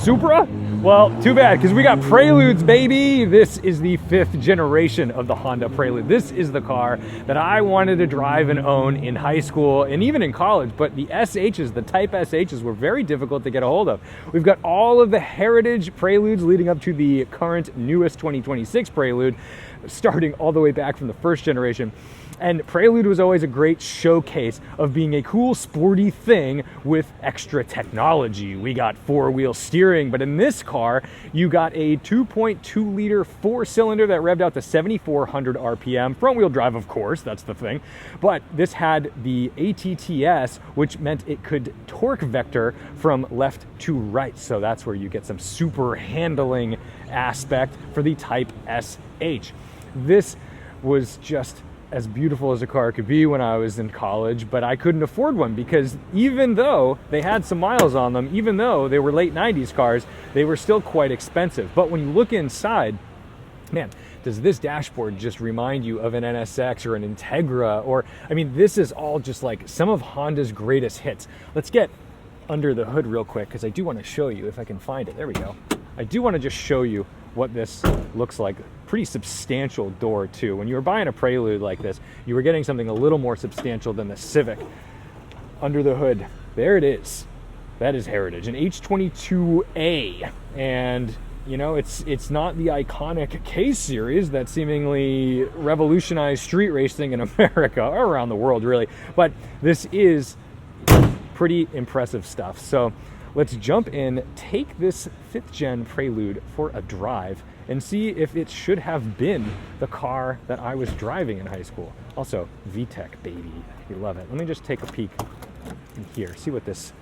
Supra? Well, too bad, because we got Preludes, baby. This is the 5th generation of the Honda Prelude. This is the car that I wanted to drive and own in high school and even in college, but the SHs, the Type SHs, were very difficult to get a hold of. We've got all of the heritage Preludes leading up to the current newest 2026 Prelude, starting all the way back from the 1st generation. And Prelude was always a great showcase of being a cool, sporty thing with extra technology. We got 4-wheel steering, but in this car, you got a 2.2 liter 4-cylinder that revved out to 7,400 RPM. Front-wheel drive, of course, that's the thing. But this had the ATTS, which meant it could torque vector from left to right. So that's where you get some super handling aspect for the Type SH. This was just as beautiful as a car could be when I was in college, but I couldn't afford one because even though they had some miles on them, even though they were late 90s cars, they were still quite expensive. But when you look inside, man, does this dashboard just remind you of an NSX or an Integra? Or, I mean, this is all just like some of Honda's greatest hits. Let's get under the hood real quick because I do want to show you if I can find it. There we go. I do want to just show you what this looks like. Pretty substantial door too. When you were buying a Prelude like this, you were getting something a little more substantial than the Civic. Under the hood, there it is. That is heritage, an H22A. And you know, it's not the iconic K series that seemingly revolutionized street racing in America or around the world really, but this is pretty impressive stuff. So let's jump in, take this 5th gen Prelude for a drive, and see if it should have been the car that I was driving in high school. Also, VTEC, baby. We love it. Let me just take a peek in here, see what this...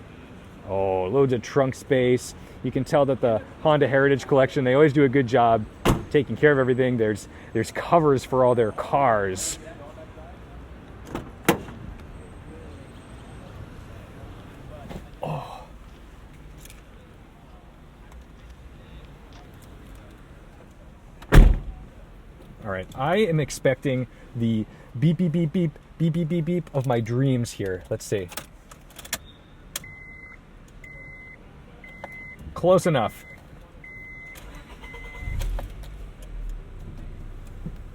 Oh, loads of trunk space. You can tell that the Honda Heritage Collection, they always do a good job taking care of everything. There's covers for all their cars. All right, I am expecting the beep, beep, beep, beep, beep, beep, beep, beep of my dreams here. Let's see. Close enough.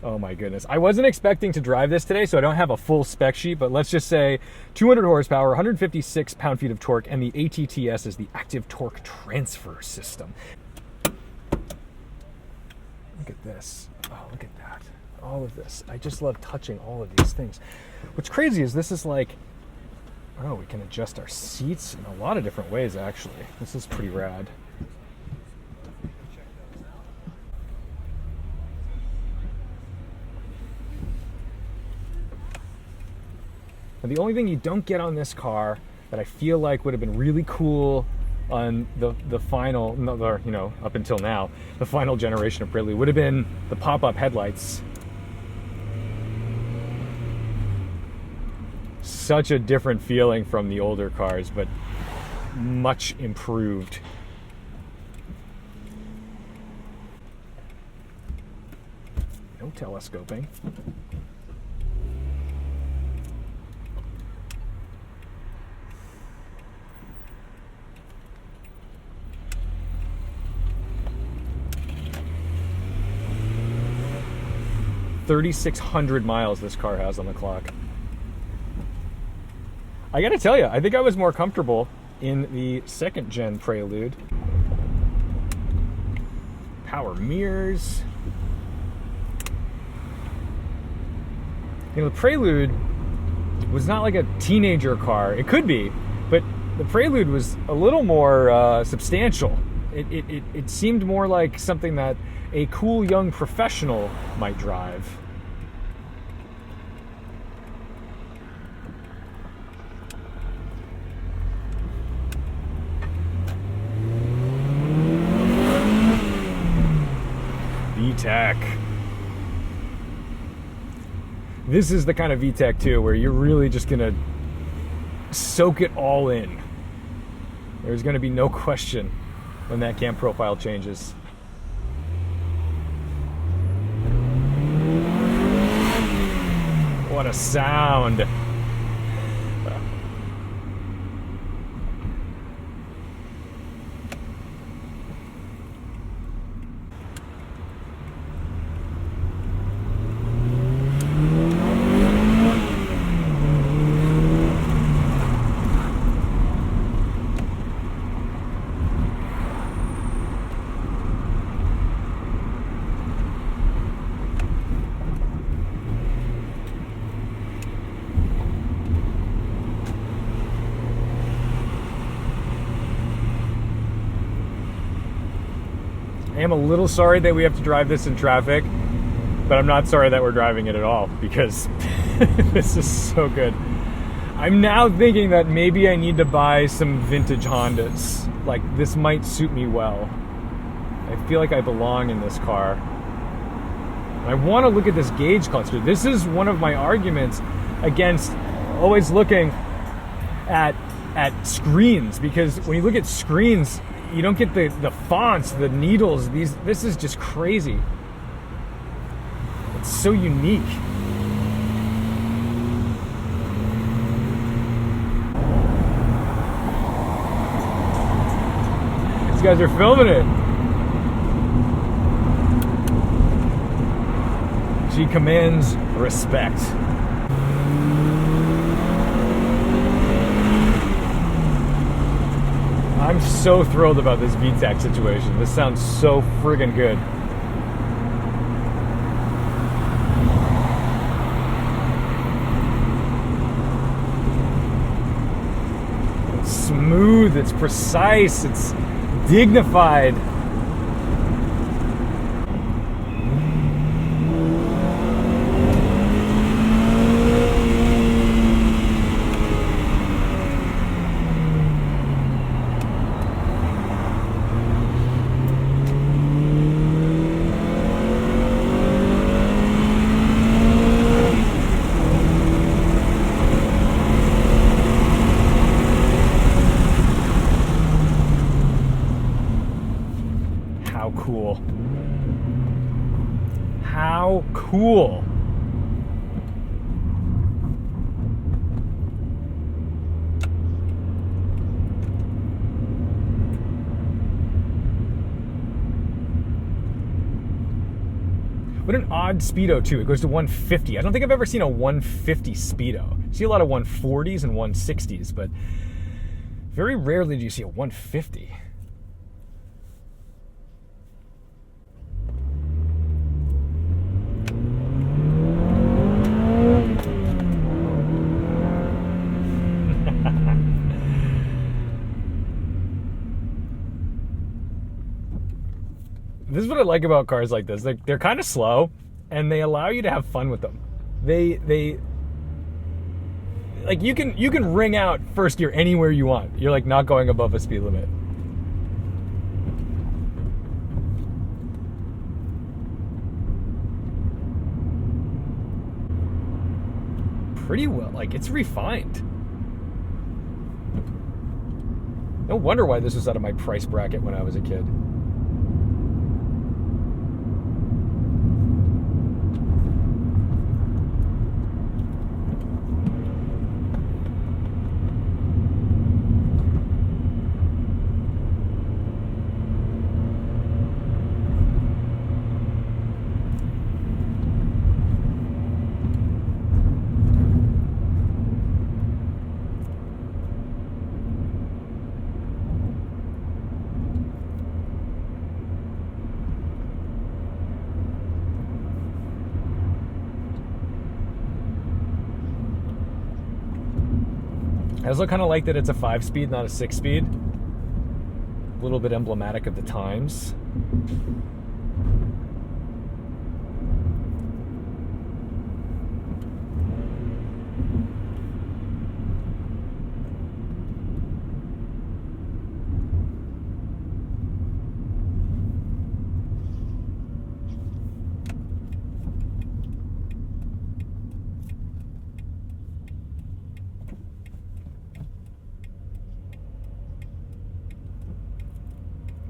Oh my goodness. I wasn't expecting to drive this today, so I don't have a full spec sheet, but let's just say 200 horsepower, 156 pound-feet of torque, and the ATTS is the active torque transfer system. Look at this. Oh, look at that. All of this. I just love touching all of these things. What's crazy is this is like, oh, we can adjust our seats in a lot of different ways, actually. This is pretty rad. And the only thing you don't get on this car that I feel like would have been really cool on the final, you know, up until now, the final generation of Prelude would have been the pop-up headlights. Such a different feeling from the older cars, but much improved. No telescoping. $3,600 miles this car has on the clock. I gotta tell you, I think I was more comfortable in the 2nd gen Prelude. Power mirrors. You know, the Prelude was not like a teenager car. It could be, but the Prelude was a little more substantial. It seemed more like something that a cool young professional might drive. VTEC. This is the kind of VTEC too where you're really just gonna soak it all in. There's gonna be no question when that cam profile changes. What a sound. am a little sorry that we have to drive this in traffic, but I'm not sorry that we're driving it at all because this is so good. I'm now thinking that maybe I need to buy some vintage Hondas. Like, this might suit me well. I feel like I belong in this car. And I want to look at this gauge cluster. This is one of my arguments against always looking at screens, because when you look at screens, you don't get the fonts, the needles. This is just crazy. It's so unique. These guys are filming it. She commands respect. I'm so thrilled about this VTEC situation. This sounds so friggin' good. It's smooth, it's precise, it's dignified. How cool. How cool. What an odd speedo too. It goes to 150. I don't think I've ever seen a 150 speedo. I see a lot of 140s and 160s, but very rarely do you see a 150. This is what I like about cars like this. They're kind of slow, and they allow you to have fun with them. They like you can ring out first gear anywhere you want. You're like not going above a speed limit. Pretty well, like it's refined. No wonder why this was out of my price bracket when I was a kid. I also kind of like that it's a 5-speed, not a 6-speed. A little bit emblematic of the times.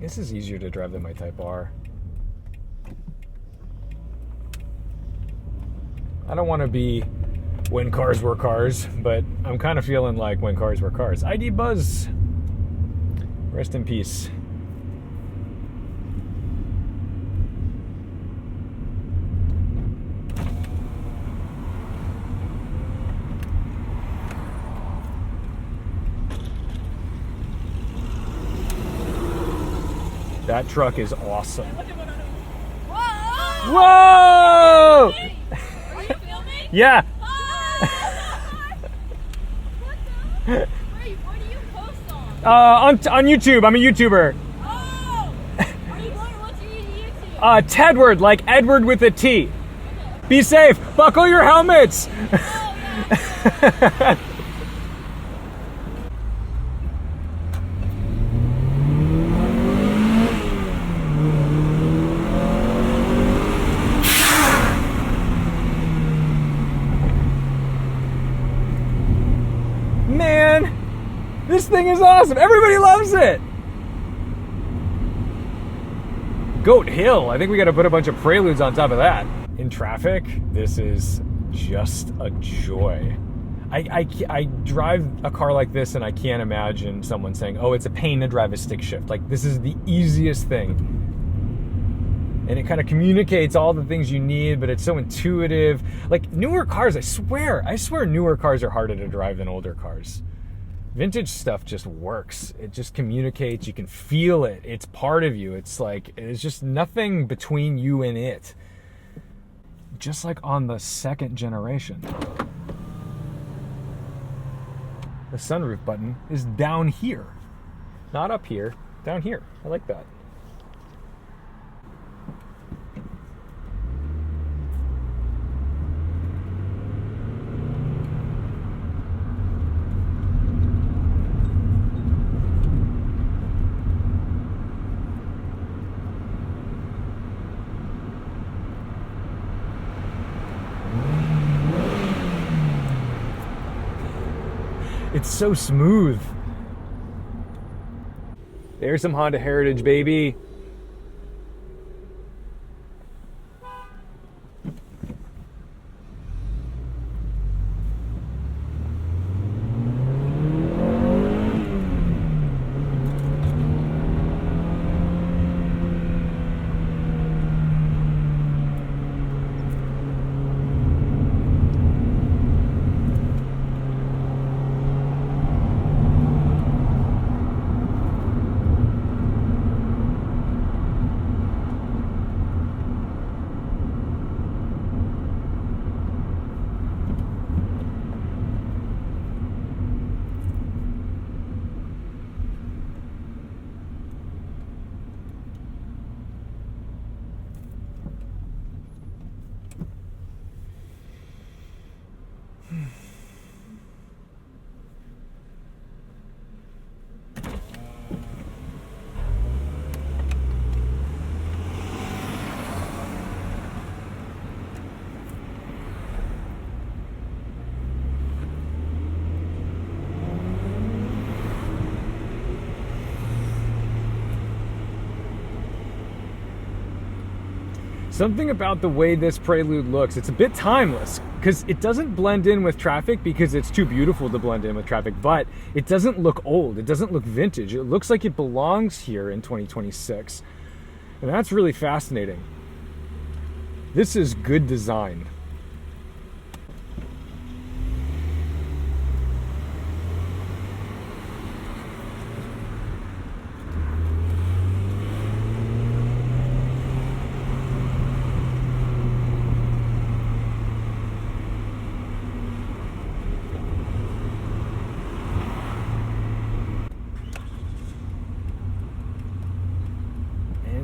This is easier to drive than my Type R. I don't want to be when cars were cars, but I'm kind of feeling like when cars were cars. ID Buzz, rest in peace. That truck is awesome. Whoa! Whoa! Are you filming? Yeah. What do you post on? On YouTube. I'm a YouTuber. Oh! Are you going to watch Tedward, like Edward with a T. Be safe. Buckle your helmets. Man, this thing is awesome. Everybody loves it. Goat Hill. I think we got to put a bunch of Preludes on top of that. In traffic, this is just a joy. I drive a car like this and I can't imagine someone saying, oh, it's a pain to drive a stick shift. Like, this is the easiest thing. And it kind of communicates all the things you need, but it's so intuitive. Like, newer cars, I swear newer cars are harder to drive than older cars. Vintage stuff just works. It just communicates. You can feel it. It's part of you. It's like, there's just nothing between you and it. Just like on the second generation. The sunroof button is down here. Not up here, down here. I like that. It's so smooth. There's some Honda Heritage, baby. Something about the way this Prelude looks, it's a bit timeless because it doesn't blend in with traffic because it's too beautiful to blend in with traffic, but it doesn't look old. It doesn't look vintage. It looks like it belongs here in 2026. And that's really fascinating. This is good design.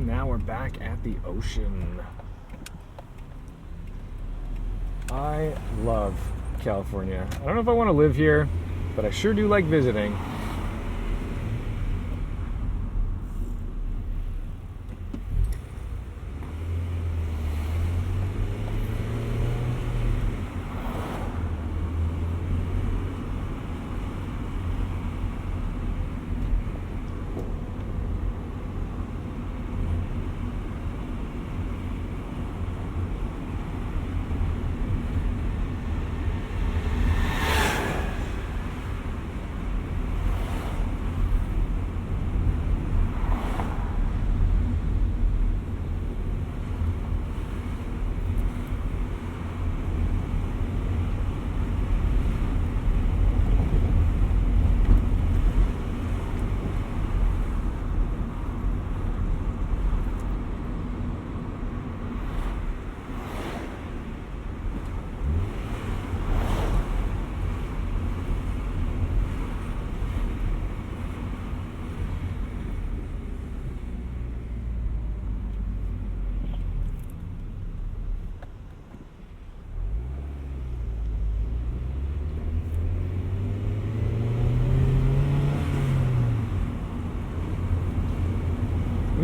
Now we're back at the ocean. I love California. I don't know if I want to live here, but I sure do like visiting.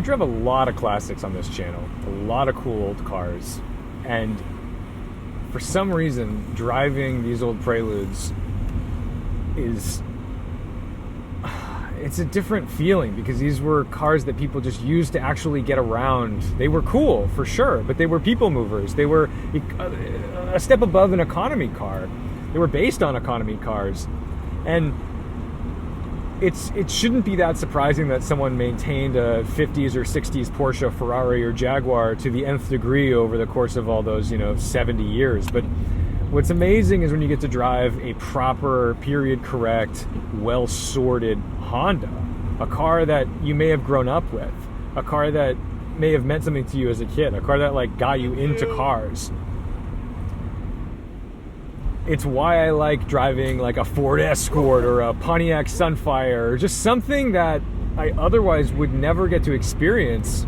drive a lot of classics on this channel, a lot of cool old cars, and for some reason, driving these old Preludes it's a different feeling, because these were cars that people just used to actually get around. They were cool, for sure, but they were people movers. They were a step above an economy car. They were based on economy cars. And it shouldn't be that surprising that someone maintained a 50s or 60s Porsche, Ferrari, or Jaguar to the nth degree over the course of all those, 70 years. But what's amazing is when you get to drive a proper, period-correct, well-sorted Honda, a car that you may have grown up with, a car that may have meant something to you as a kid, a car that got you into cars. It's why I like driving a Ford Escort or a Pontiac Sunfire, or just something that I otherwise would never get to experience,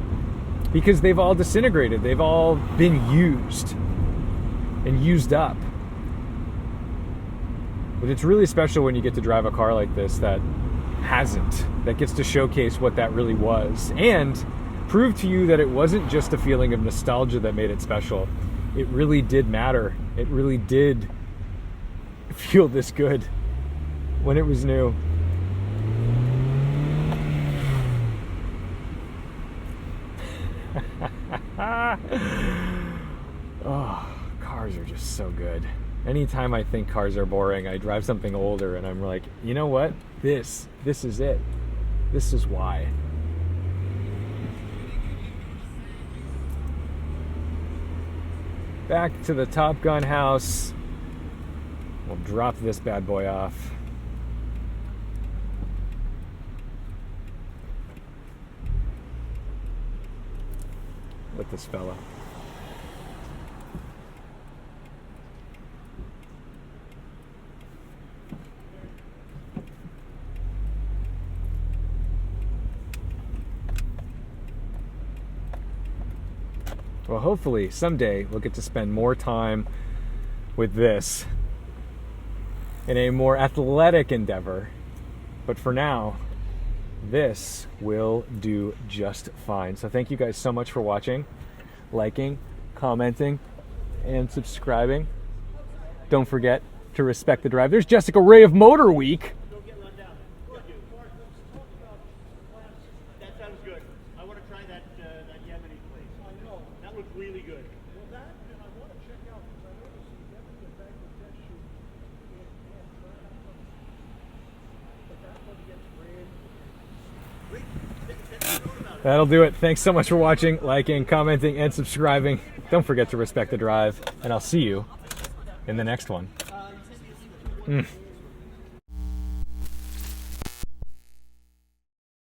because they've all disintegrated. They've all been used and used up. But it's really special when you get to drive a car like this that hasn't, that gets to showcase what that really was, and prove to you that it wasn't just a feeling of nostalgia that made it special. It really did matter. It really did feel this good when it was new. Oh, cars are just so good. Anytime I think cars are boring, I drive something older and I'm like, you know what? This is it. This is why. Back to the Top Gun house. We'll drop this bad boy off. With this fella. Well, hopefully someday we'll get to spend more time with this in a more athletic endeavor. But for now, this will do just fine. So thank you guys so much for watching, liking, commenting, and subscribing. Don't forget to respect the drive. There's Jessica Ray of Motor Week. That sounds good. I want to try that Yemeni place. I know. That looks really good. Well, that, and I want to check out, because I noticed you never get back to that shoot but that one gets brand. That'll do it. Thanks so much for watching, liking, commenting, and subscribing. Don't forget to respect the drive, and I'll see you in the next one.